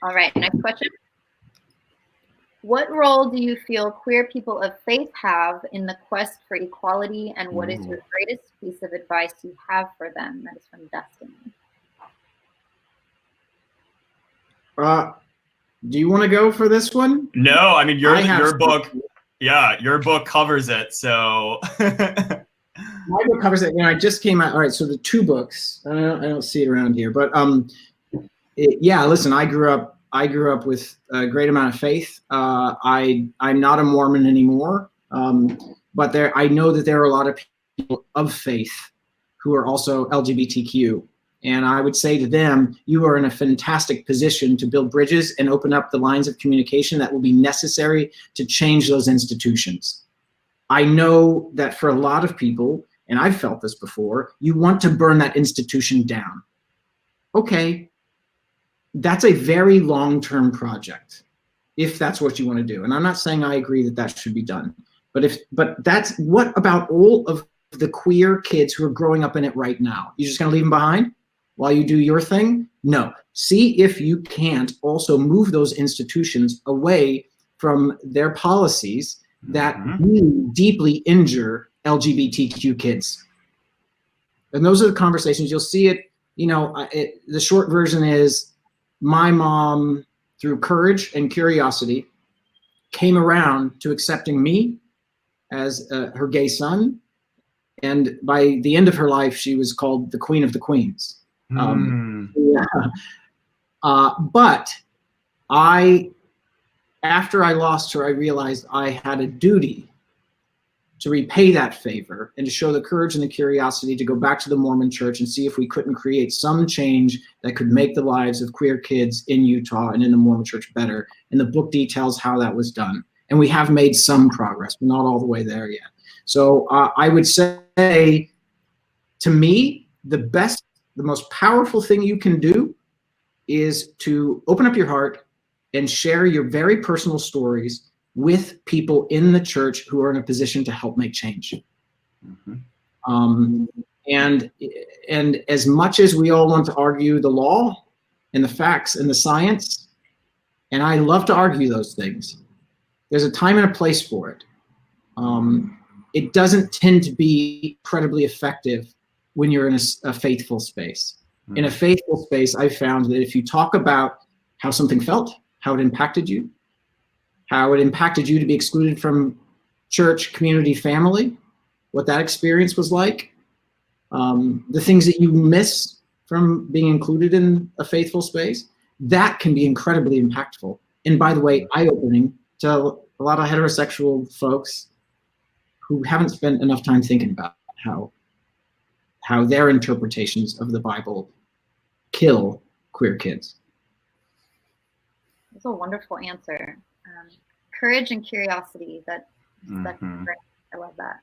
All right, next question. What role do you feel queer people of faith have in the quest for equality, and what is your greatest piece of advice you have for them? That is from Dustin. Do you want to go for this one? No, I mean your book. Yeah, your book covers it. So my book covers it. I just came out. All right, so the 2 books. I don't see it around here, but yeah. Listen, I grew up with a great amount of faith. I'm not a Mormon anymore, but I know that there are a lot of people of faith who are also LGBTQ. And I would say to them, you are in a fantastic position to build bridges and open up the lines of communication that will be necessary to change those institutions. I know that for a lot of people, and I've felt this before, you want to burn that institution down. Okay, that's a very long-term project, if that's what you want to do. And I'm not saying I agree that that should be done, but what about all of the queer kids who are growing up in it right now? You're just going to leave them behind while you do your thing? No. See if you can't also move those institutions away from their policies that really deeply injure LGBTQ kids. And those are the conversations. You'll see it, the short version is my mom, through courage and curiosity, came around to accepting me as her gay son. And by the end of her life, she was called the Queen of the Queens. But after I lost her, I realized I had a duty to repay that favor and to show the courage and the curiosity to go back to the Mormon church and see if we couldn't create some change that could make the lives of queer kids in Utah and in the Mormon church better. And the book details how that was done. And we have made some progress, but not all the way there yet. So I would say, to me, the most powerful thing you can do is to open up your heart and share your very personal stories with people in the church who are in a position to help make change. And as much as we all want to argue the law and the facts and the science, and I love to argue those things, there's a time and a place for it. It doesn't tend to be incredibly effective when you're in a faithful space. In a faithful space, I found that if you talk about how something felt, how it impacted you to be excluded from church, community, family, what that experience was like, the things that you miss from being included in a faithful space, that can be incredibly impactful. And by the way, eye-opening to a lot of heterosexual folks who haven't spent enough time thinking about how their interpretations of the Bible kill queer kids. That's a wonderful answer. Courage and curiosity. That's great. I love that.